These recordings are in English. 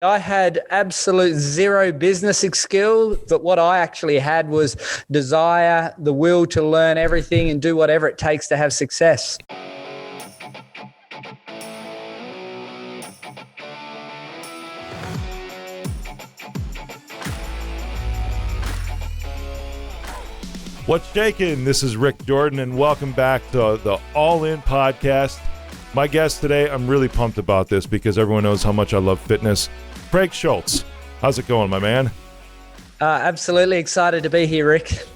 I had absolute zero business skill, but what I actually had was desire, the will to learn everything and do whatever it takes to have success. What's shaking? This is Rick Jordan, and welcome back to the All In Podcast. My guest today, I'm really pumped about this because everyone knows how much I love fitness. Craig Schulze. How's it going, my man? Absolutely excited to be here, Rick.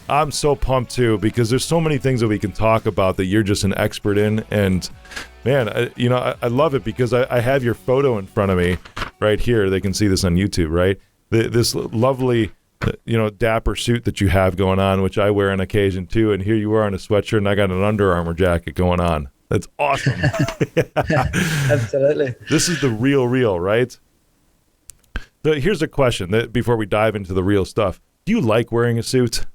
I'm so pumped too because there's so many things that we can talk about that you're just an expert in. And man, I love it because I have your photo in front of me right here. They can see this on YouTube, right? This lovely, dapper suit that you have going on, which I wear on occasion too. And here you are in a sweatshirt and I got an Under Armour jacket going on. That's awesome. Absolutely. This is the real, right? So here's a question that before we dive into the real stuff. Do you like wearing a suit?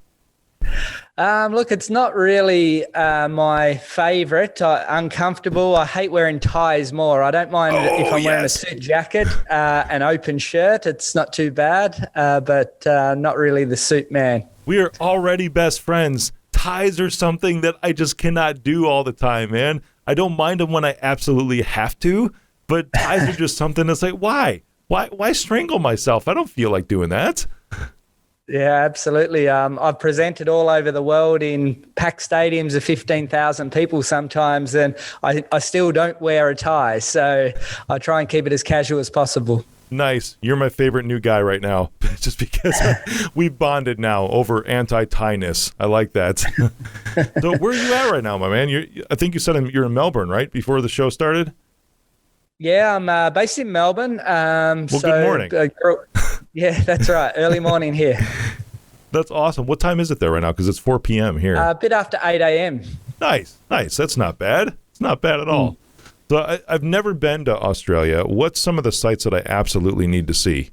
Look, it's not really my favorite. Uncomfortable. I hate wearing ties more. I don't mind if I'm wearing a suit jacket, an open shirt. It's not too bad, but not really the suit man. We are already best friends. Ties are something that I just cannot do all the time, man. I don't mind them when I absolutely have to, but ties are just something that's like, why? Why strangle myself? I don't feel like doing that. Yeah, absolutely. I've presented all over the world in packed stadiums of 15,000 people sometimes, and I still don't wear a tie. So I try and keep it as casual as possible. Nice. You're my favorite new guy right now, just because we bonded now over anti-tie-ness. I like that. So where are you at right now, my man? I think you said you're in Melbourne, right? Before the show started? Yeah, I'm based in Melbourne. Good morning. Yeah, that's right. Early morning here. That's awesome. What time is it there right now? Because it's 4 p.m. here. A bit after 8 a.m. Nice. That's not bad. It's not bad at all. So I've never been to Australia. What's some of the sites that I absolutely need to see?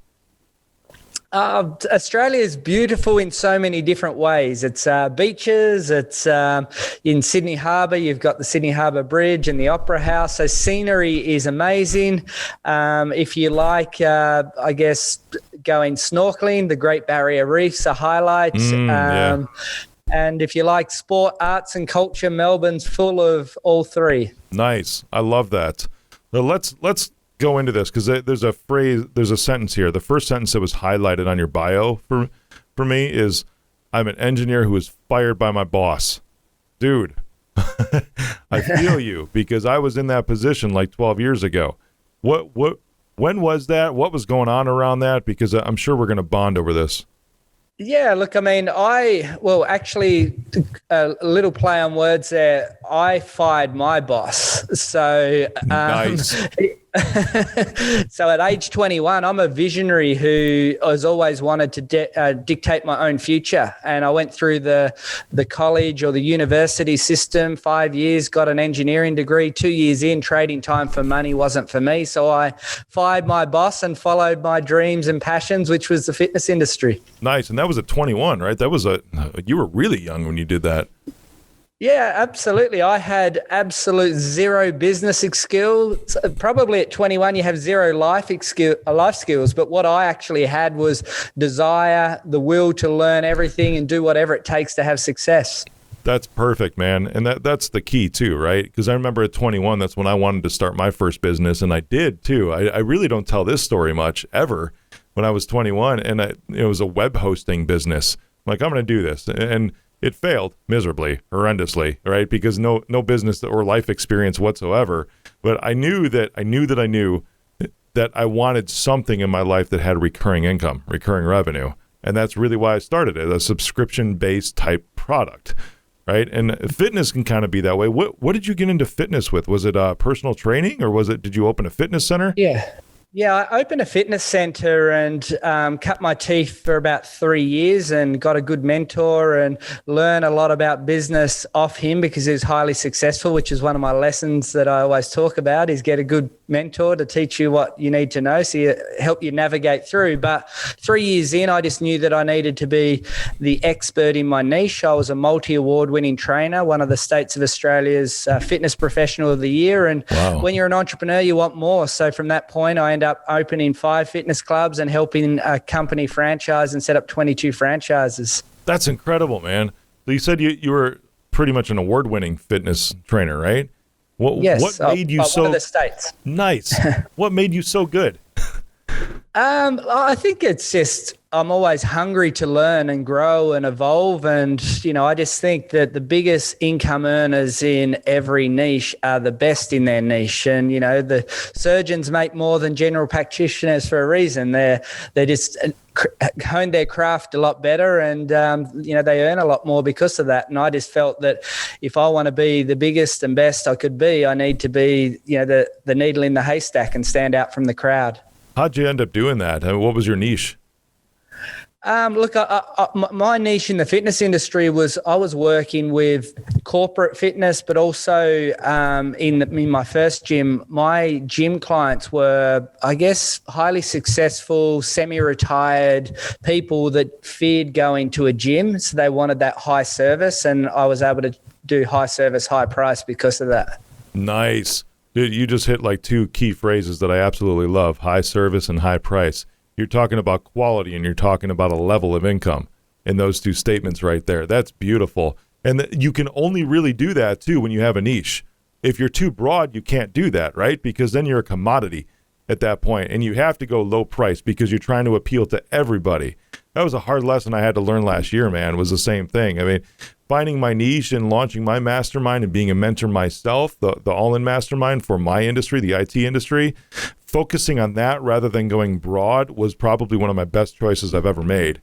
Australia is beautiful in so many different ways. It's beaches. It's in Sydney Harbour. You've got the Sydney Harbour Bridge and the Opera House. So scenery is amazing. If you like, I guess, going snorkeling, the Great Barrier Reef's a highlight. Yeah. And if you like sport, arts and culture, Melbourne's full of all three. Nice. I love that. Well, let's go into this because there's a sentence here. The first sentence that was highlighted on your bio for me is, I'm an engineer who was fired by my boss. Dude, I feel you because I was in that position like 12 years ago. When was that? What was going on around that? Because I'm sure we're going to bond over this. Yeah, look, I mean, actually, a little play on words there. I fired my boss. So, Nice. So at age 21, I'm a visionary who has always wanted to dictate my own future. And I went through the college or the university system, 5 years, got an engineering degree. 2 years in, trading time for money wasn't for me. So I fired my boss and followed my dreams and passions, which was the fitness industry. Nice. And that was at 21, right? You were really young when you did that. Yeah, absolutely. I had absolute zero business skills. Probably at 21, you have zero life skills. But what I actually had was desire, the will to learn everything and do whatever it takes to have success. That's perfect, man. And that's the key too, right? Because I remember at 21, that's when I wanted to start my first business. And I did too. I really don't tell this story much ever when I was 21. And it was a web hosting business. I'm like, I'm going to do this. And it failed miserably, horrendously, right? Because no business or life experience whatsoever. But I knew that I wanted something in my life that had recurring income, recurring revenue. And that's really why I started it, a subscription-based type product, right? And fitness can kind of be that way. What did you get into fitness with? Was it personal training or did you open a fitness center? Yeah, I opened a fitness center and cut my teeth for about 3 years and got a good mentor and learned a lot about business off him because he was highly successful, which is one of my lessons that I always talk about is get a good mentor to teach you what you need to know so you help you navigate through. But 3 years in, I just knew that I needed to be the expert in my niche. I was a multi-award winning trainer, one of the states of Australia's fitness professional of the year. And wow. When you're an entrepreneur, you want more. So from that point, I ended up opening 5 fitness clubs and helping a company franchise and set up 22 franchises. That's incredible, man. So you said you were pretty much an award-winning fitness trainer, right? Yes. What made you so... one of the states. Nice. What made you so good? I think it's just I'm always hungry to learn and grow and evolve. And, I just think that the biggest income earners in every niche are the best in their niche. And, the surgeons make more than general practitioners for a reason. They just hone their craft a lot better and, they earn a lot more because of that. And I just felt that if I want to be the biggest and best I could be, I need to be, the needle in the haystack and stand out from the crowd. How'd you end up doing that? What was your niche? Look, my niche in the fitness industry was I was working with corporate fitness, but also in my first gym, my gym clients were, I guess, highly successful, semi-retired people that feared going to a gym. So they wanted that high service, and I was able to do high service, high price because of that. Nice. Dude, you just hit like 2 key phrases that I absolutely love: high service and high price. You're talking about quality and you're talking about a level of income in those 2 statements right there. That's beautiful. And you can only really do that too when you have a niche. If you're too broad, you can't do that, right? Because then you're a commodity at that point, and you have to go low price because you're trying to appeal to everybody. That was a hard lesson I had to learn last year, man. Was the same thing. I mean, finding my niche and launching my mastermind and being a mentor myself, the all-in mastermind for my industry, the IT industry, focusing on that rather than going broad was probably one of my best choices I've ever made.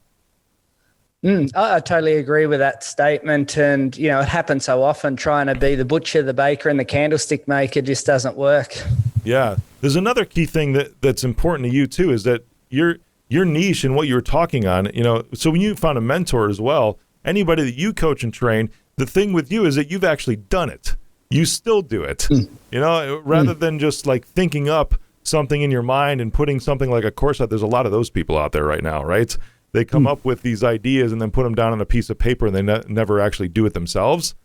I totally agree with that statement. And, it happens so often. Trying to be the butcher, the baker, and the candlestick maker just doesn't work. Yeah. There's another key thing that's important to you too, is that your niche and what you were talking on, so when you found a mentor as well, anybody that you coach and train, the thing with you is that you've actually done it. You still do it, rather than just like thinking up something in your mind and putting something like a course out. There's a lot of those people out there right now, right? They come up with these ideas and then put them down on a piece of paper and they never actually do it themselves.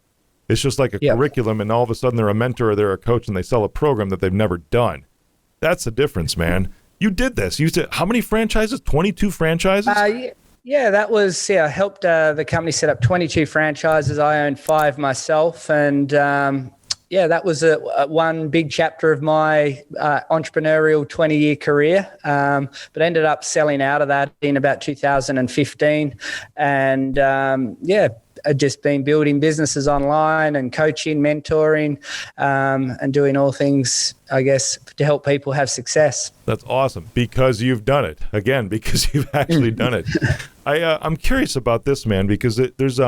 It's just like a curriculum, and all of a sudden they're a mentor or they're a coach and they sell a program that they've never done. That's the difference, man. You did this. You did how many franchises? 22 franchises? Yeah, that was, I helped the company set up 22 franchises. I owned 5 myself. And that was one big chapter of my entrepreneurial 20-year career. But ended up selling out of that in about 2015. And I'd just been building businesses online and coaching, mentoring, and doing all things, I guess, to help people have success. That's awesome, because you've done it. Again, because you've actually done it. I'm curious about this, man, because there's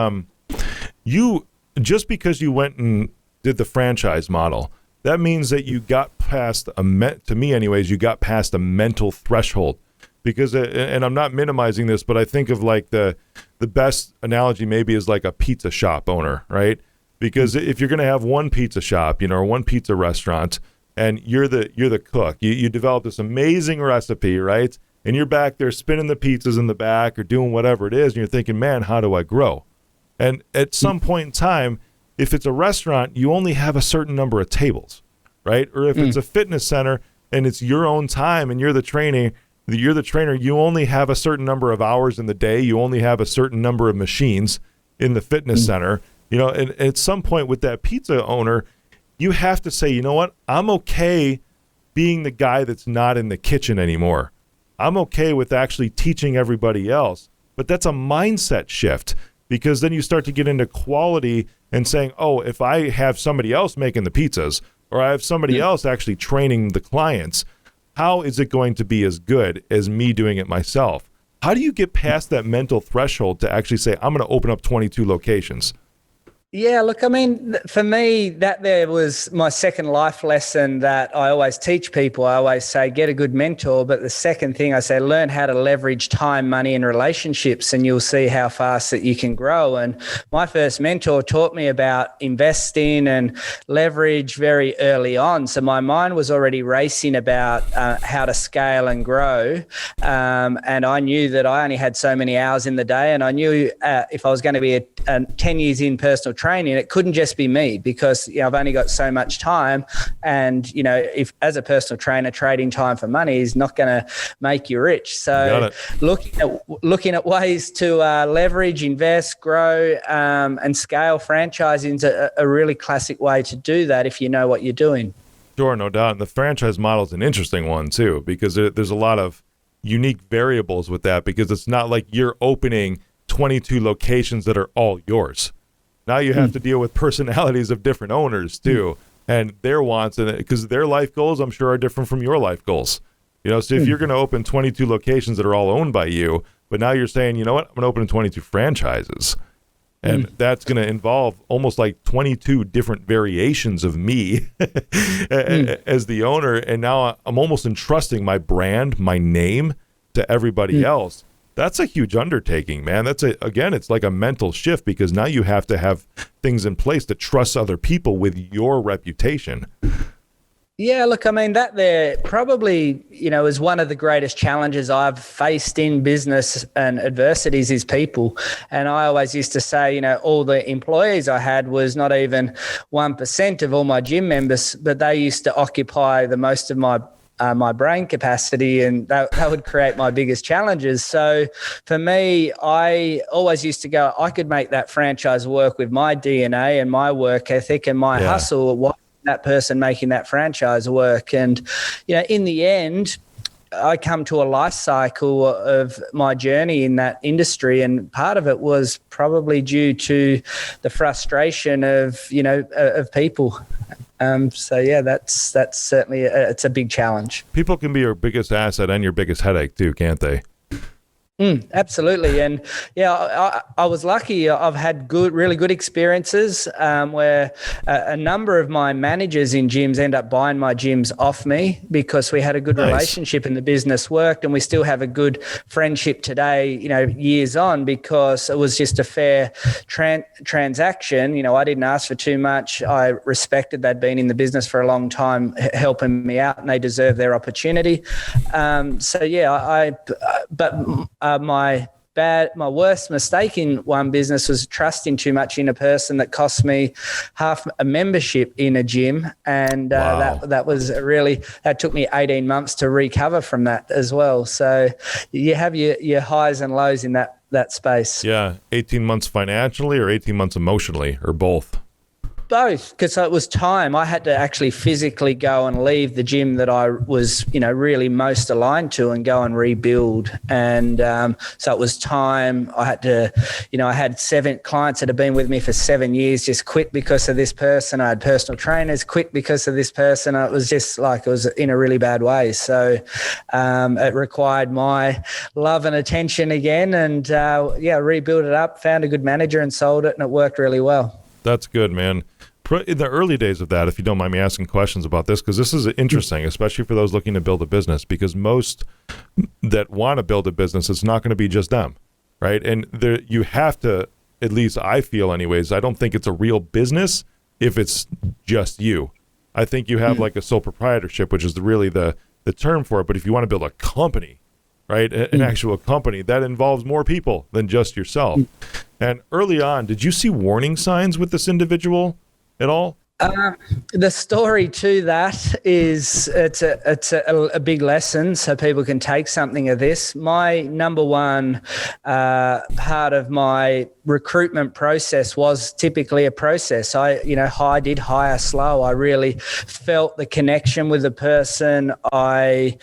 you, just because you went and did the franchise model, that means that you got past to me anyways, you got past a mental threshold. Because, and I'm not minimizing this, but I think of like the best analogy maybe is like a pizza shop owner, right? Because if you're going to have one pizza shop, or one pizza restaurant, and you're the cook, you develop this amazing recipe, right? And you're back there spinning the pizzas in the back or doing whatever it is, and you're thinking, man, how do I grow? And at some point in time, if it's a restaurant, you only have a certain number of tables, right? Or if it's a fitness center and it's your own time and you're the trainer, you only have a certain number of hours in the day. You only have a certain number of machines in the fitness center, and at some point with that pizza owner, you have to say, you know what? I'm okay being the guy that's not in the kitchen anymore. I'm okay with actually teaching everybody else, but that's a mindset shift, because then you start to get into quality and saying, oh, if I have somebody else making the pizzas, or I have somebody else actually training the clients, how is it going to be as good as me doing it myself? How do you get past that mental threshold to actually say, I'm going to open up 22 locations? Yeah, look, I mean, for me, that there was my second life lesson that I always teach people. I always say, get a good mentor. But the second thing I say, learn how to leverage time, money, and relationships, and you'll see how fast that you can grow. And my first mentor taught me about investing and leverage very early on. So my mind was already racing about how to scale and grow. And I knew that I only had so many hours in the day. And I knew if I was going to be 10 years in personal training, it couldn't just be me because I've only got so much time. And, if as a personal trainer, trading time for money is not going to make you rich. So looking at ways to leverage, invest, grow, and scale franchising is a really classic way to do that if you know what you're doing. Sure, no doubt. And the franchise model is an interesting one too, because there's a lot of unique variables with that, because it's not like you're opening 22 locations that are all yours. Now you have to deal with personalities of different owners too, and their wants, and because their life goals, I'm sure, are different from your life goals. So if you're going to open 22 locations that are all owned by you, but now you're saying, you know what, I'm going to open 22 franchises. And that's going to involve almost like 22 different variations of me as the owner. And now I'm almost entrusting my brand, my name to everybody else. That's a huge undertaking, man. It's like a mental shift, because now you have to have things in place to trust other people with your reputation. Yeah, look, I mean, that there probably, is one of the greatest challenges I've faced in business and adversities is people. And I always used to say, all the employees I had was not even 1% of all my gym members, but they used to occupy the most of my brain capacity, and that would create my biggest challenges. So for me, I always used to go, I could make that franchise work with my DNA and my work ethic and my hustle. Why that person making that franchise work? And in the end, I come to a life cycle of my journey in that industry, and part of it was probably due to the frustration of of people. That's certainly it's a big challenge. People can be your biggest asset and your biggest headache too, can't they? Absolutely. And I was lucky. I've had really good experiences where a number of my managers in gyms end up buying my gyms off me because we had a good relationship and the business worked, and we still have a good friendship today, years on, because it was just a fair transaction. I didn't ask for too much. I respected they'd been in the business for a long time, helping me out, and they deserve their opportunity. My worst mistake in one business was trusting too much in a person that cost me half a membership in a gym. And that took me 18 months to recover from that as well. So you have your highs and lows in that space. Yeah. 18 months financially or 18 months emotionally, or both? Both, because it was time. I had to actually physically go and leave the gym that I was, really most aligned to and go and rebuild. And so it was time. I had to, I had 7 clients that had been with me for 7 years, just quit because of this person. I had personal trainers quit because of this person. It was just like, it was in a really bad way. So it required my love and attention again, and rebuild it up, found a good manager and sold it, and it worked really well. That's good, man. In the early days of that, if you don't mind me asking questions about this, because this is interesting, especially for those looking to build a business, because most that want to build a business, it's not going to be just them, right? And you have to, at least I feel anyways, I don't think it's a real business if it's just you. I think you have like a sole proprietorship, which is really the term for it. But if you want to build a company, right, an actual company, that involves more people than just yourself. And early on, did you see warning signs with this individual at all? The story to that is it's a big lesson, so people can take something of this. My number one part of my recruitment process was typically a process. I did hire slow. I really felt the connection with the person. I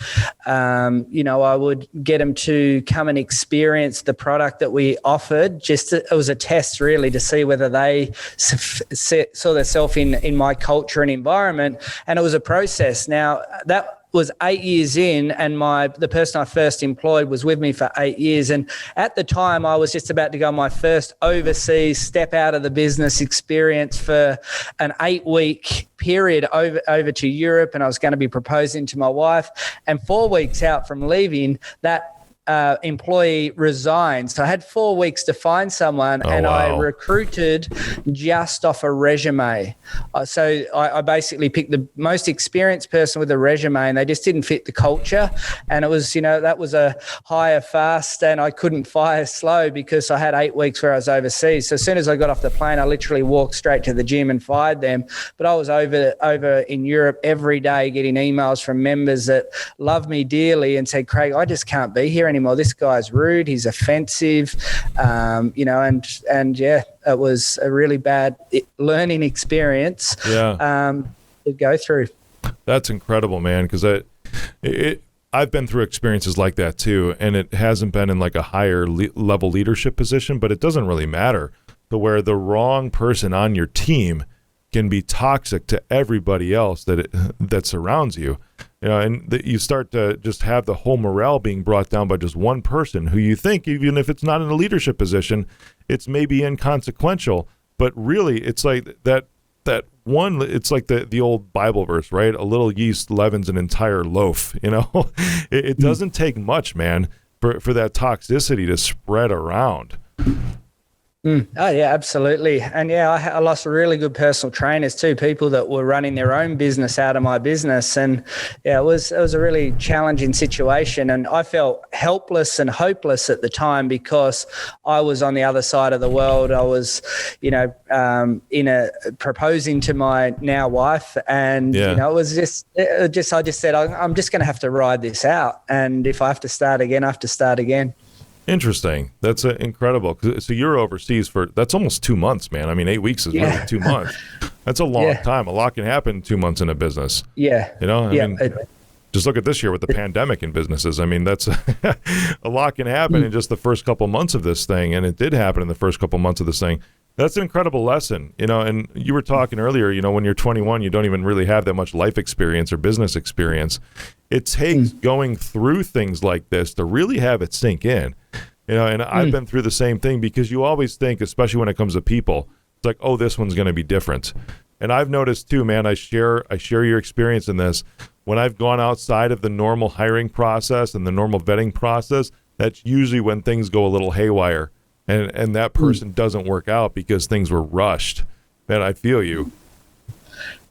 would get them to come and experience the product that we offered. It was a test really to see whether they saw themselves in my culture and environment. And it was a process. Now that was 8 years in, and the person I first employed was with me for 8 years. And at the time, I was just about to go on my first overseas step out of the business experience for an 8-week period over to Europe, and I was going to be proposing to my wife. And 4 weeks out from leaving, that employee resigned. So I had 4 weeks to find someone, and wow. I recruited just off a resume. So I basically picked the most experienced person with a resume, and they just didn't fit the culture. And it was, that was a hire fast, and I couldn't fire slow because I had 8 weeks where I was overseas. So as soon as I got off the plane, I literally walked straight to the gym and fired them. But I was over in Europe every day getting emails from members that love me dearly and said, Craig, I just can't be here anymore. This guy's rude. He's offensive. And yeah, it was a really bad learning experience to go through. That's incredible, man. Because I've been through experiences like that too. And it hasn't been in like a higher level leadership position, but it doesn't really matter. To where the wrong person on your team can be toxic to everybody else that surrounds you. And you start to just have the whole morale being brought down by just one person who you think, even if it's not in a leadership position, it's maybe inconsequential, but really it's like that one, it's like the old Bible verse, right? A little yeast leavens an entire loaf. It doesn't take much, man, for that toxicity to spread around. Oh, yeah, absolutely. And yeah, I lost really good personal trainers too, people that were running their own business out of my business. And yeah, it was a really challenging situation. And I felt helpless and hopeless at the time because I was on the other side of the world. I was, proposing to my now wife. And, it was I just said, I'm just going to have to ride this out. And if I have to start again, I have to start again. Interesting. That's incredible. So you're overseas that's almost 2 months, man. I mean, 8 weeks is really 2 months. That's a long time. A lot can happen in 2 months in a business. Yeah. I mean, just look at this year with the pandemic in businesses. I mean, that's a lot can happen in just the first couple months of this thing. And it did happen in the first couple months of this thing. That's an incredible lesson, and you were talking earlier, when you're 21, you don't even really have that much life experience or business experience. It takes going through things like this to really have it sink in, and I've been through the same thing because you always think, especially when it comes to people, it's like, oh, this one's going to be different. And I've noticed too, man, I share your experience in this. When I've gone outside of the normal hiring process and the normal vetting process, that's usually when things go a little haywire. And that person doesn't work out because things were rushed. Man, I feel you.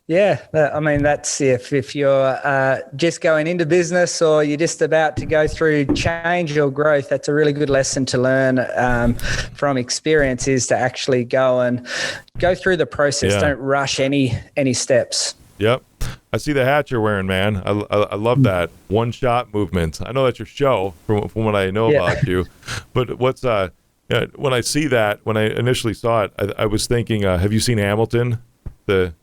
Yeah, I mean, that's if you're just going into business or you're just about to go through change or growth, that's a really good lesson to learn from experience, is to actually go through the process. Yeah. Don't rush any steps. Yep. I see the hat you're wearing, man. I love that one-shot movement. I know that's your show from what I know about you. But what's when I see that, when I initially saw it, I was thinking, have you seen Hamilton, the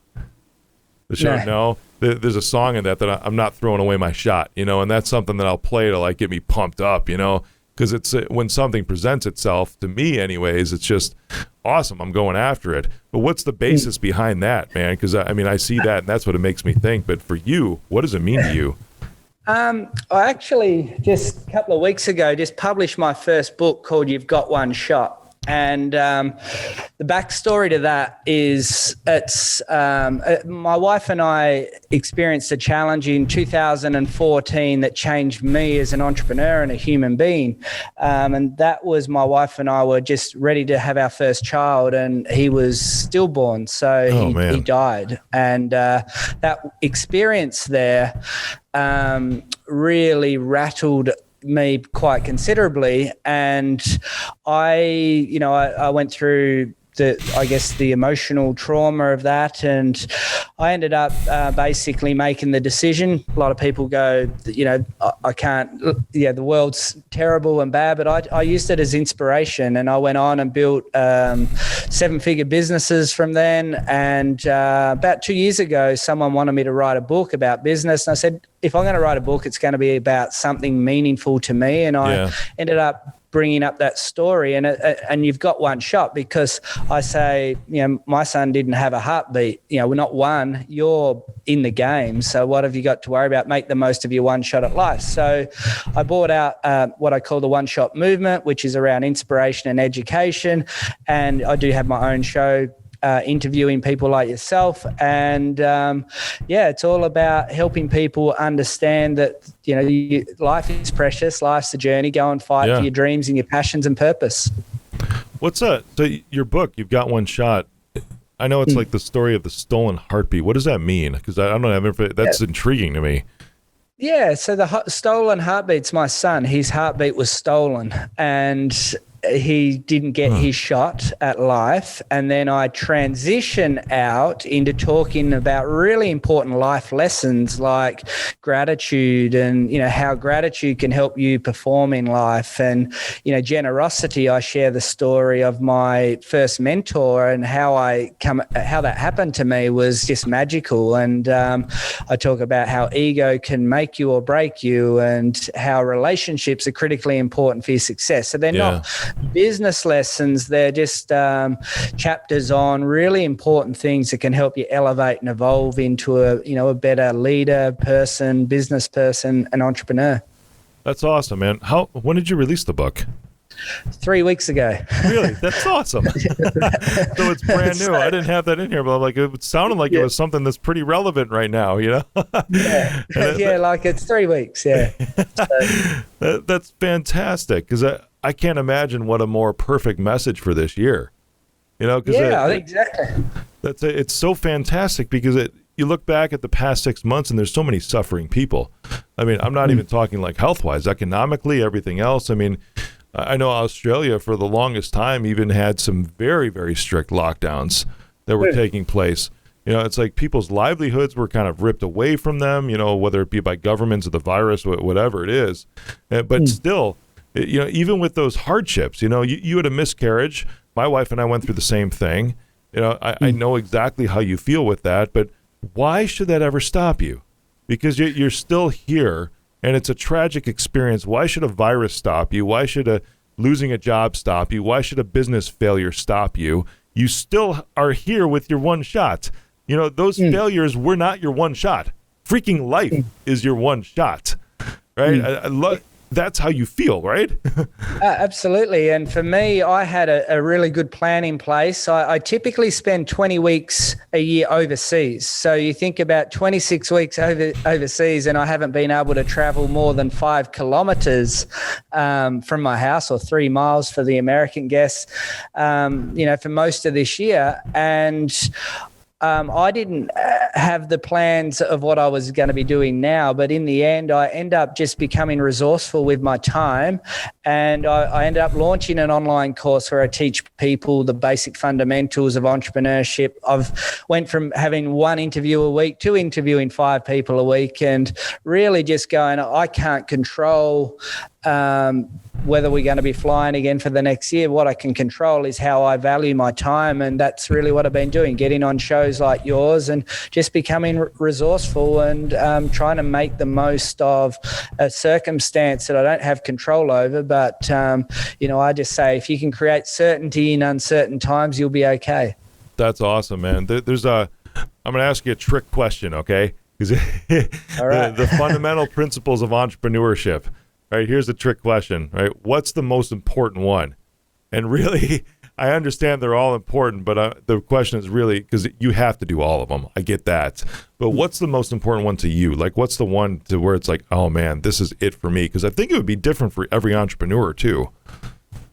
show? No. There's a song in that I'm not throwing away my shot, and that's something that I'll play to like get me pumped up, because it's when something presents itself to me anyways, it's just awesome. I'm going after it. But what's the basis behind that, man? Because I see that and that's what it makes me think. But for you, what does it mean to you? I actually just a couple of weeks ago just published my first book called You've Got One Shot. And the backstory to that is my wife and I experienced a challenge in 2014 that changed me as an entrepreneur and a human being. And that was, my wife and I were just ready to have our first child, and he was stillborn. So he died. And that experience there really rattled me quite considerably, and I went through the emotional trauma of that, and I ended up basically making the decision. A lot of people go, I can't, the world's terrible and bad, but I used it as inspiration, and I went on and built 7-figure businesses from then. And about 2 years ago, someone wanted me to write a book about business, and I said, if I'm going to write a book, it's going to be about something meaningful to me. And I ended up bringing up that story, and you've got one shot, because I say, my son didn't have a heartbeat. We're not one. You're in the game. So what have you got to worry about? Make the most of your one shot at life. So I brought out what I call the one shot movement, which is around inspiration and education. And I do have my own show, interviewing people like yourself. And it's all about helping people understand that life is precious. Life's a journey. Go and fight for your dreams and your passions and purpose. So your book, You've Got One Shot. I know it's like the story of the stolen heartbeat. What does that mean? Because I don't have that's intriguing to me. Yeah, so the stolen heartbeat's my son. His heartbeat was stolen, and he didn't get his shot at life. And then I transition out into talking about really important life lessons like gratitude and, how gratitude can help you perform in life. And, generosity. I share the story of my first mentor and how that happened to me was just magical. And I talk about how ego can make you or break you and how relationships are critically important for your success. So they're not business lessons, they're just chapters on really important things that can help you elevate and evolve into a better leader, business person, and entrepreneur. That's awesome, man. When did you release the book? 3 weeks ago. Really? That's awesome. So it's brand new. I didn't have that in here, but it sounded like it was something that's pretty relevant right now, Like it's 3 weeks. Yeah. That's fantastic, because I can't imagine what a more perfect message for this year. Exactly. It's so fantastic because you look back at the past 6 months and there's so many suffering people. I mean, I'm not even talking like health-wise, economically, everything else. I mean, I know Australia for the longest time even had some very, very strict lockdowns that were taking place. It's like people's livelihoods were kind of ripped away from them, whether it be by governments or the virus, whatever it is. But still, even with those hardships, you had a miscarriage. My wife and I went through the same thing. I know exactly how you feel with that, but why should that ever stop you? Because you're still here, and it's a tragic experience. Why should a virus stop you? Why should losing a job stop you? Why should a business failure stop you? You still are here with your one shot. Those failures were not your one shot. Freaking life is your one shot, right? I love. That's how you feel, right? Absolutely. And for me, I had a really good plan in place. I typically spend 20 weeks a year overseas. So you think about 26 weeks overseas, and I haven't been able to travel more than 5 kilometers from my house, or 3 miles for the American guests, for most of this year. And I didn't have the plans of what I was going to be doing now, but in the end, I end up just becoming resourceful with my time, and I ended up launching an online course where I teach people the basic fundamentals of entrepreneurship. I've went from having 1 interview a week to interviewing 5 people a week, and really just going, I can't control whether we're going to be flying again for the next year. What I can control is how I value my time, and that's really what I've been doing, getting on shows like yours and just becoming resourceful and trying to make the most of a circumstance that I don't have control over. But, I just say if you can create certainty in uncertain times, you'll be okay. That's awesome, man. I'm going to ask you a trick question, okay? All right. The fundamental principles of entrepreneurship. Right, here's the trick question, right? What's the most important one? And really, I understand they're all important, but the question is really, because you have to do all of them. I get that. But what's the most important one to you? Like, what's the one to where it's like, oh, man, this is it for me? Because I think it would be different for every entrepreneur, too.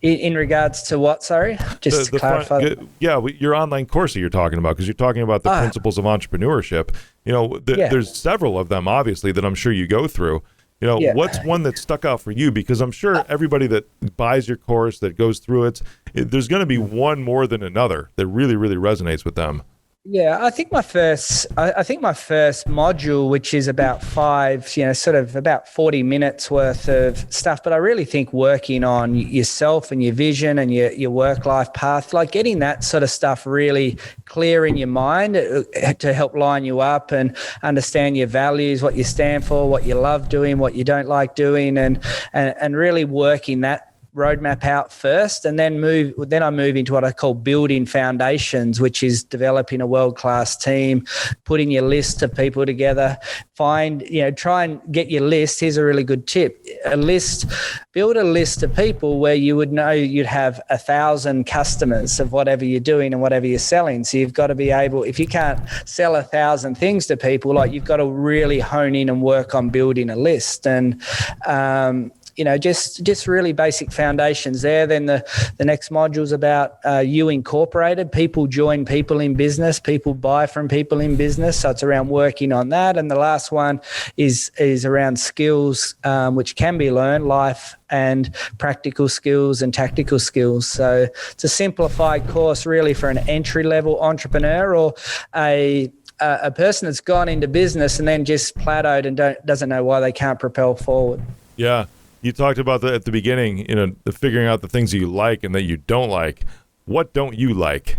In regards to what, sorry? Just to clarify. Your online course that you're talking about, because you're talking about the principles of entrepreneurship. There's several of them, obviously, that I'm sure you go through. What's one that stuck out for you? Because I'm sure everybody that buys your course, that goes through it, there's going to be one more than another that really, really resonates with them. Yeah, I think my first module, which is about 5, sort of about 40 minutes worth of stuff, but I really think working on yourself and your vision and your work-life path, like getting that sort of stuff really clear in your mind to help line you up and understand your values, what you stand for, what you love doing, what you don't like doing, and really working that roadmap out first, and then I move into what I call building foundations, which is developing a world-class team, putting your list of people together. Try and get your list. Here's a really good tip. Build a list of people where you would know you'd have 1,000 customers of whatever you're doing and whatever you're selling. So you've got to be able, if you can't sell 1,000 things to people, like, you've got to really hone in and work on building a list. And just really basic foundations there. Then the next module is about you incorporated. People join people in business. People buy from people in business. So it's around working on that. And the last one is around skills, which can be learned, life and practical skills and tactical skills. So it's a simplified course really for an entry-level entrepreneur or a person that's gone into business and then just plateaued and doesn't know why they can't propel forward. Yeah. You talked about that at the beginning, the figuring out the things that you like and that you don't like. What don't you like?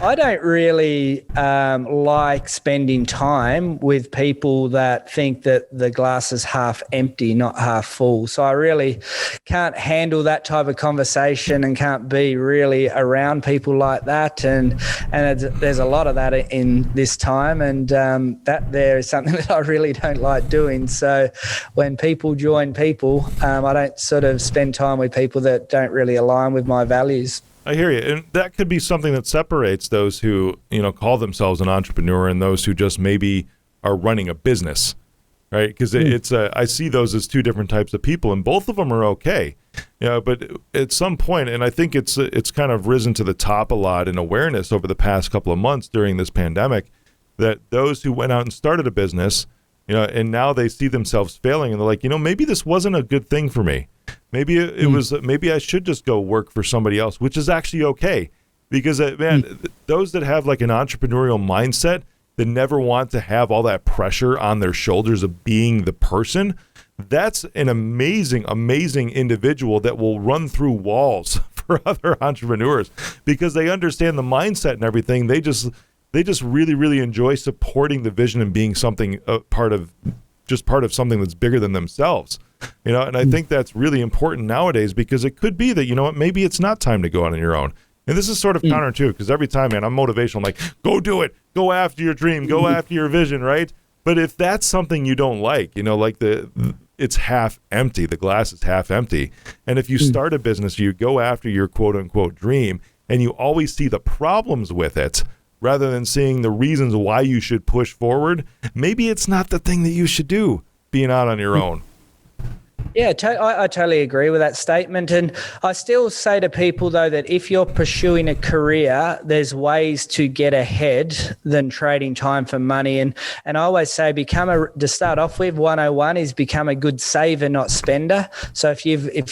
I don't really like spending time with people that think that the glass is half empty, not half full. So I really can't handle that type of conversation and can't be really around people like that. And there's a lot of that in this time, and that there is something that I really don't like doing. So when people join people, I don't sort of spend time with people that don't really align with my values. I hear you. And that could be something that separates those who, call themselves an entrepreneur and those who just maybe are running a business, right? Because I see those as two different types of people, and both of them are okay. But at some point, and I think it's kind of risen to the top a lot in awareness over the past couple of months during this pandemic, that those who went out and started a business, and now they see themselves failing, and they're like, maybe this wasn't a good thing for me. Maybe it was. Maybe I should just go work for somebody else, which is actually okay. Because those that have like an entrepreneurial mindset that never want to have all that pressure on their shoulders of being the person, that's an amazing, amazing individual that will run through walls for other entrepreneurs because they understand the mindset and everything. They just really, really enjoy supporting the vision and being part of something that's bigger than themselves. And I think that's really important nowadays because it could be that, maybe it's not time to go out on your own. And this is sort of counter too, because every time, man, I'm motivational. I'm like, go do it. Go after your dream. Go after your vision, right? But if that's something you don't like, it's half empty. The glass is half empty. And if you start a business, you go after your quote unquote dream and you always see the problems with it rather than seeing the reasons why you should push forward, maybe it's not the thing that you should do being out on your own. Yeah, I totally agree with that statement. And I still say to people, though, that if you're pursuing a career, there's ways to get ahead than trading time for money. And I always say to start off with, 101 is become a good saver, not spender. So if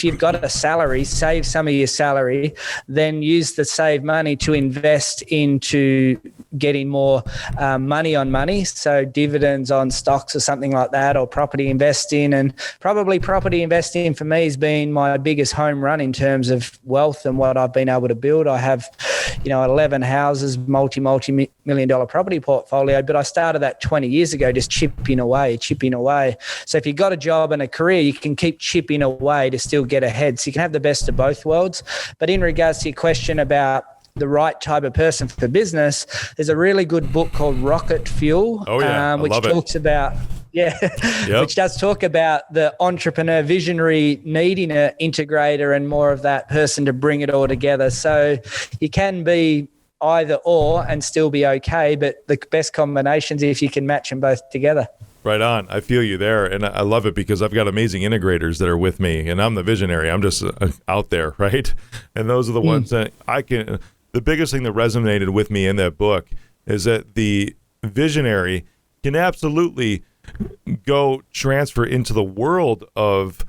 you've got a salary, save some of your salary, then use the saved money to invest into getting more money on money. So dividends on stocks or something like that, or property investing. And probably property investing for me has been my biggest home run in terms of wealth and what I've been able to build. I have, 11 houses, multi-million-dollar property portfolio, but I started that 20 years ago, just chipping away. So if you've got a job and a career, you can keep chipping away to still get ahead. So you can have the best of both worlds. But in regards to your question about the right type of person for business, there's a really good book called Rocket Fuel, which talks about which does talk about the entrepreneur visionary needing an integrator and more of that person to bring it all together. So you can be either or and still be okay, but the best combinations if you can match them both together. Right on. I feel you there. And I love it because I've got amazing integrators that are with me and I'm the visionary. I'm just out there, right? And those are the ones that the biggest thing that resonated with me in that book is that the visionary can absolutely go transfer into the world of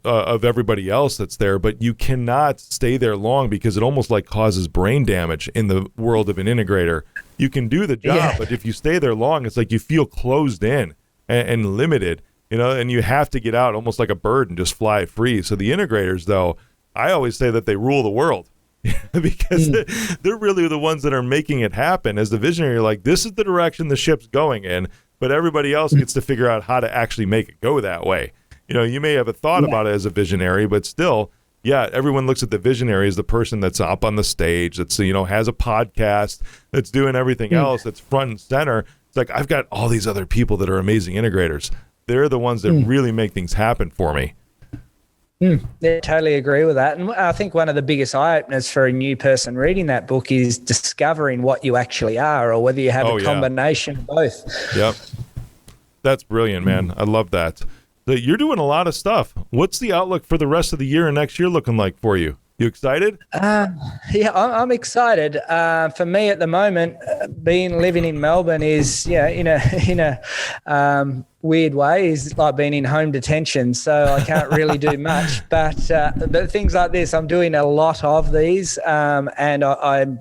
of everybody else that's there, but you cannot stay there long because it almost like causes brain damage in the world of an integrator. You can do the job, but if you stay there long, it's like you feel closed in and limited, and you have to get out almost like a bird and just fly free. So the integrators, though, I always say that they rule the world because they're really the ones that are making it happen. As the visionary, you're like, this is the direction the ship's going in, but everybody else gets to figure out how to actually make it go that way. You may have a thought about it as a visionary, but still, yeah, everyone looks at the visionary as the person that's up on the stage, that's, has a podcast, that's doing everything else, that's front and center. It's like, I've got all these other people that are amazing integrators. They're the ones that really make things happen for me. Yeah, totally agree with that. And I think one of the biggest eye-openers for a new person reading that book is discovering what you actually are, or whether you have a combination of both. Yep. That's brilliant, man. I love that. So you're doing a lot of stuff. What's the outlook for the rest of the year and next year looking like for you? You excited? Yeah, I'm excited. For me at the moment, living in Melbourne is, in a weird way, is like being in home detention. So I can't really do much. But things like this, I'm doing a lot of these, and I'm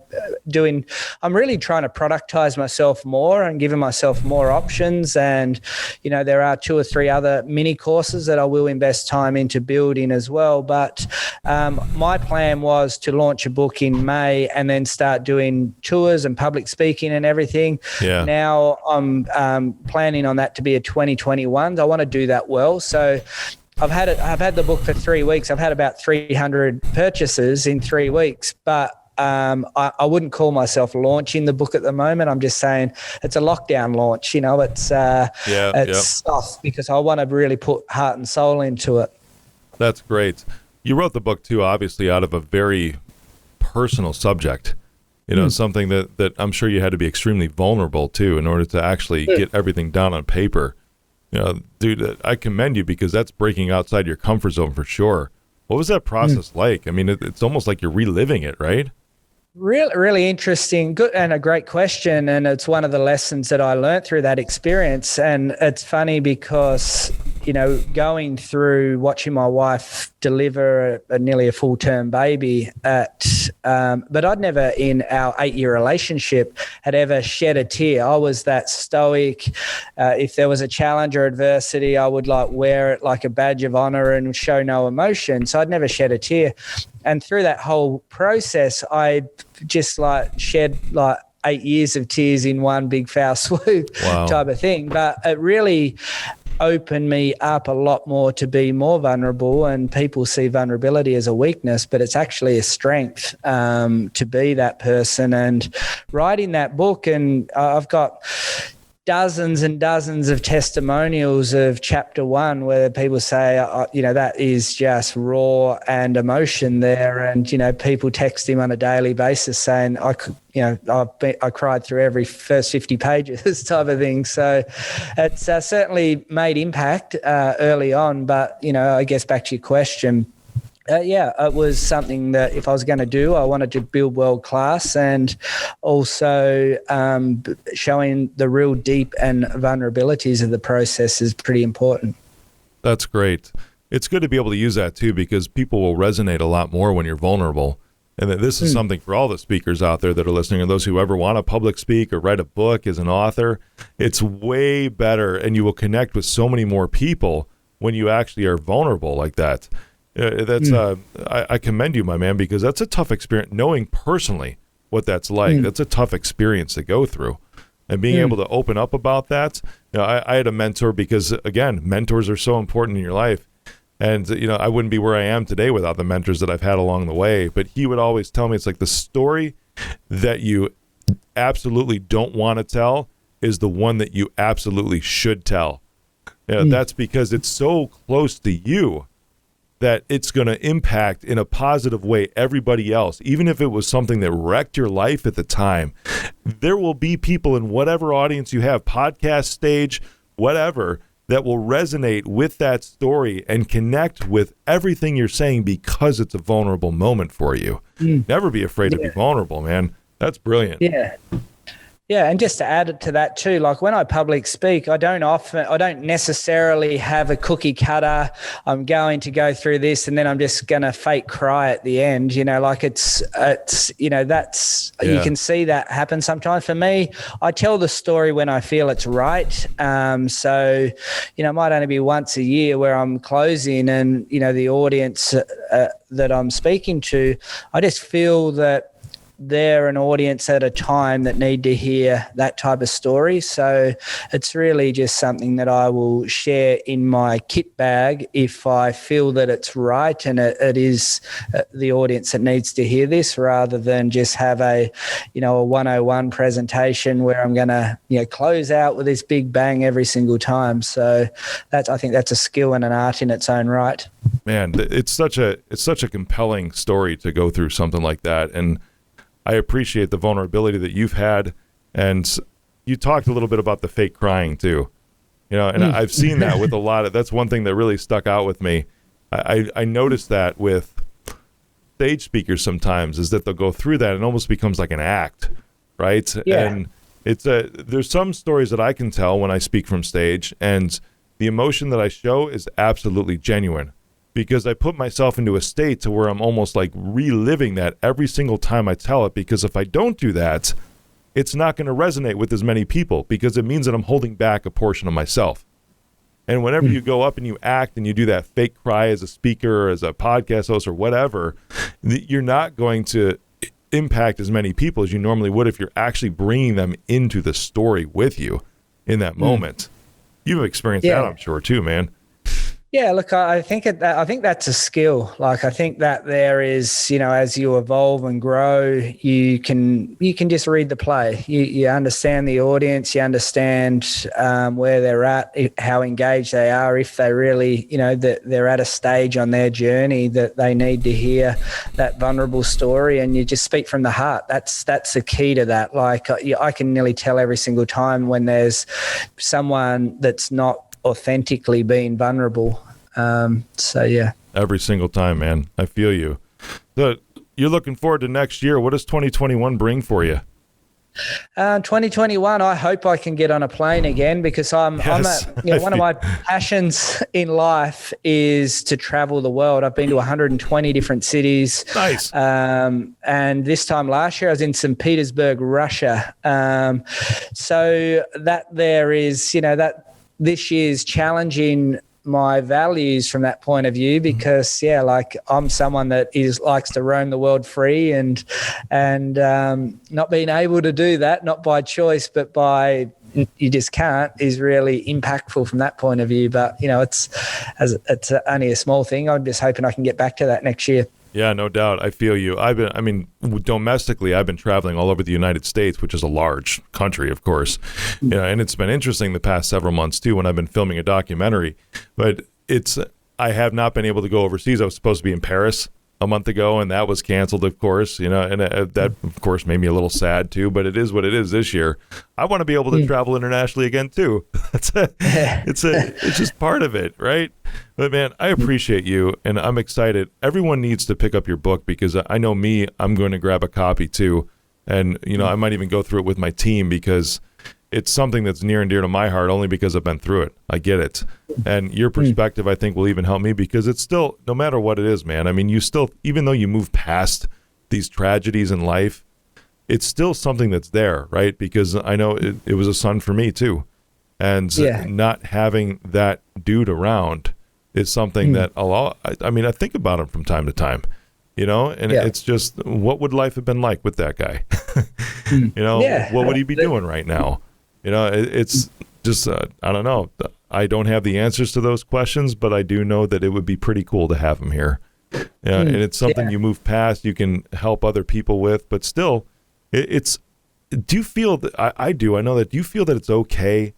really trying to productize myself more and giving myself more options. And there are 2 or 3 other mini courses that I will invest time into building as well. But my plan was to launch a book in May and then start doing tours and public speaking and everything. Yeah. Now I'm planning on that to be a 2021. I want to do that well. So I've had the book for 3 weeks. I've had about 300 purchases in 3 weeks, but I wouldn't call myself launching the book at the moment. I'm just saying it's a lockdown launch. It's stuff because I want to really put heart and soul into it. That's great. You wrote the book too, obviously, out of a very personal subject. Something that I'm sure you had to be extremely vulnerable to in order to actually get everything down on paper. Dude, I commend you because that's breaking outside your comfort zone for sure. What was that process like? I mean, it's almost like you're reliving it, right? Really, really interesting, good, and a great question. And it's one of the lessons that I learned through that experience. And it's funny because, going through watching my wife deliver nearly a full-term baby but I'd never in our 8-year relationship had ever shed a tear. I was that stoic. If there was a challenge or adversity, I would wear it like a badge of honor and show no emotion. So I'd never shed a tear. And through that whole process, I just shed 8 years of tears in one big foul swoop. Wow. Type of thing. But it really opened me up a lot more to be more vulnerable, and people see vulnerability as a weakness, but it's actually a strength to be that person. And writing that book, and I've got dozens and dozens of testimonials of chapter 1 where people say, that is just raw and emotion there. And, people text him on a daily basis saying, I cried through every first 50 pages type of thing. So it's certainly made impact early on. But, I guess back to your question, it was something that if I was going to do, I wanted to build world class, and also showing the real deep and vulnerabilities of the process is pretty important. That's great. It's good to be able to use that too, because people will resonate a lot more when you're vulnerable. And that this is something for all the speakers out there that are listening, and those who ever want to public speak or write a book as an author. It's way better, and you will connect with so many more people when you actually are vulnerable like that. I commend you, my man, because that's a tough experience. Knowing personally what that's like, that's a tough experience to go through, and being able to open up about that. I had a mentor because, again, mentors are so important in your life, and I wouldn't be where I am today without the mentors that I've had along the way. But he would always tell me, it's like the story that you absolutely don't want to tell is the one that you absolutely should tell. That's because it's so close to you that it's going to impact in a positive way everybody else. Even if it was something that wrecked your life at the time, there will be people in whatever audience you have, podcast stage, whatever, that will resonate with that story and connect with everything you're saying because it's a vulnerable moment for you. Never be afraid to be vulnerable, man. That's brilliant. Yeah, and just to add to that too, when I public speak, I don't necessarily have a cookie cutter. I'm going to go through this and then I'm just going to fake cry at the end. You can see that happen sometimes. For me, I tell the story when I feel it's right. So, it might only be once a year where I'm closing and, the audience that I'm speaking to, I just feel that they're an audience at a time that need to hear that type of story. So it's really just something that I will share in my kit bag if I feel that it's right and it is the audience that needs to hear this, rather than just have a 101 presentation where I'm going to, close out with this big bang every single time. So I think that's a skill and an art in its own right. Man, it's such a compelling story to go through something like that. And I appreciate the vulnerability that you've had. And you talked a little bit about the fake crying too, and I've seen that with a lot of, that's one thing that really stuck out with me. I noticed that with stage speakers sometimes, is that they'll go through that and it almost becomes like an act, right? Yeah. And there's some stories that I can tell when I speak from stage, and the emotion that I show is absolutely genuine, because I put myself into a state to where I'm almost like reliving that every single time I tell it, because if I don't do that, it's not going to resonate with as many people, because it means that I'm holding back a portion of myself. And whenever you go up and you act and you do that fake cry as a speaker or as a podcast host or whatever, you're not going to impact as many people as you normally would if you're actually bringing them into the story with you in that moment. You've experienced that, I'm sure, too, man. Yeah, look, I think that's a skill. Like, I think that there is, as you evolve and grow, you can just read the play. You understand the audience, you understand where they're at, how engaged they are, if they really, that they're at a stage on their journey that they need to hear that vulnerable story, and you just speak from the heart. That's the key to that. Like, I can nearly tell every single time when there's someone that's not authentically being vulnerable. Every single time, man. I feel you. So you're looking forward to next year. What does 2021 bring for you? 2021, I hope I can get on a plane again, because one of my passions in life is to travel the world. I've been to 120 different cities. Nice. And this time last year I was in St. Petersburg, Russia. So that there is, that this year's challenging my values from that point of view, because I'm someone that likes to roam the world free, and not being able to do that, not by choice but by you just can't, is really impactful from that point of view. But it's only a small thing. I'm just hoping I can get back to that next year. Yeah, no doubt. I feel you. Domestically, I've been traveling all over the United States, which is a large country, of course. And it's been interesting the past several months too, when I've been filming a documentary. But I have not been able to go overseas. I was supposed to be in Paris a month ago, and that was canceled, of course. And that, of course, made me a little sad too. But it is what it is this year. I want to be able to travel internationally again too. It's just part of it, right? But man, I appreciate you, and I'm excited. Everyone needs to pick up your book, because I know I'm going to grab a copy too, and I might even go through it with my team, because it's something that's near and dear to my heart, only because I've been through it. I get it, and your perspective, I think, will even help me, because it's still, no matter what it is, man. I mean, you still, even though you move past these tragedies in life, it's still something that's there, right? Because I know it was a son for me too, and not having that dude around is something that I think about him from time to time, and it's just, what would life have been like with that guy? What would he be doing right now? It's just, I don't know. I don't have the answers to those questions, but I do know that it would be pretty cool to have him here. And it's something you move past, you can help other people with, but still do you feel that, I know that, do you feel that it's okay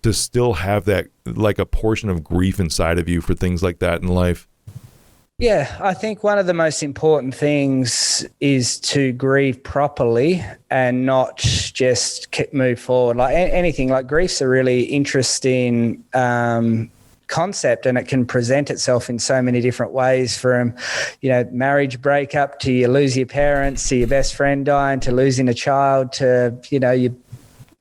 to still have that, like, a portion of grief inside of you for things like that in life? Yeah, I think one of the most important things is to grieve properly and not just move forward. Like anything, like grief's a really interesting concept, and it can present itself in so many different ways, from, marriage breakup to you lose your parents, to your best friend dying, to losing a child, to, your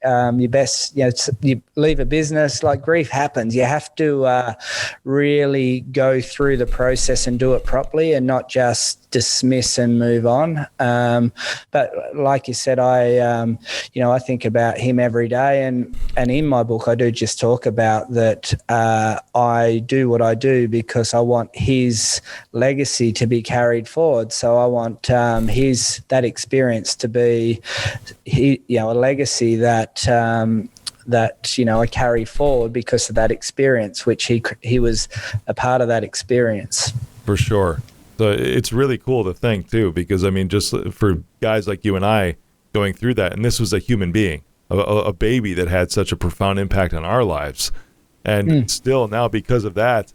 your best, you leave a business, like grief happens. You have to really go through the process and do it properly and not just dismiss and move on. But like you said, I think about him every day, and in my book, I do just talk about that. I do what I do because I want his legacy to be carried forward. So I want that experience to be, a legacy that I carry forward because of that experience, which he was a part of that experience. For sure. So it's really cool to think too, because I mean, just for guys like you and I going through that, and this was a human being, a baby that had such a profound impact on our lives. And still now, because of that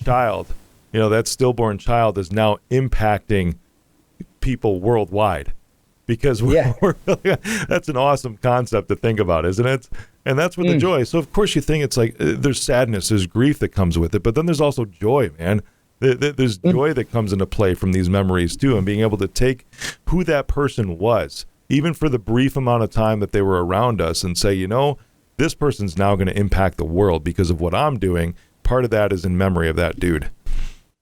child, that stillborn child is now impacting people worldwide, because that's an awesome concept to think about, isn't it? And that's with the joy. So of course you think it's like there's sadness, there's grief that comes with it, but then there's also joy, man. There's joy that comes into play from these memories too, and being able to take who that person was, even for the brief amount of time that they were around us, and say, this person's now going to impact the world because of what I'm doing. Part of that is in memory of that dude.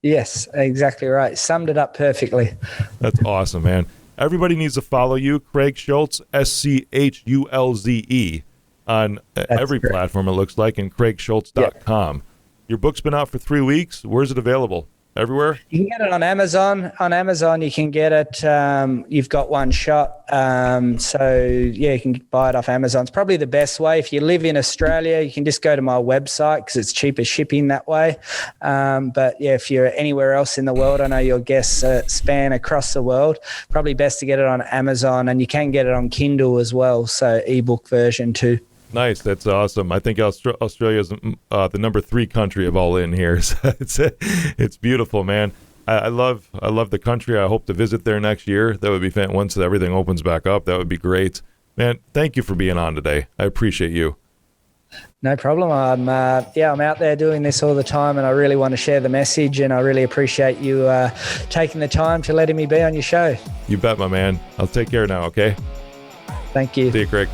Yes, exactly right. Summed it up perfectly. That's awesome, man. Everybody needs to follow you, Craig Schulze, SCHULZE, on every platform, it looks like, and CraigSchulze.com. Your book's been out for 3 weeks. Where's it available? Everywhere? You can get it on Amazon. On Amazon, you can get it. You've got one shot. You can buy it off Amazon. It's probably the best way. If you live in Australia, you can just go to my website because it's cheaper shipping that way. If you're anywhere else in the world, I know your guests span across the world, probably best to get it on Amazon, and you can get it on Kindle as well, so ebook version too. Nice. That's awesome. I think Australia is the number 3 country of all in here. So it's beautiful, man. I love the country. I hope to visit there next year. That would be fantastic. Once everything opens back up, that would be great. Man, thank you for being on today. I appreciate you. No problem. I'm out there doing this all the time, and I really want to share the message, and I really appreciate you taking the time to letting me be on your show. You bet, my man. I'll take care now, okay? Thank you. See you, Craig.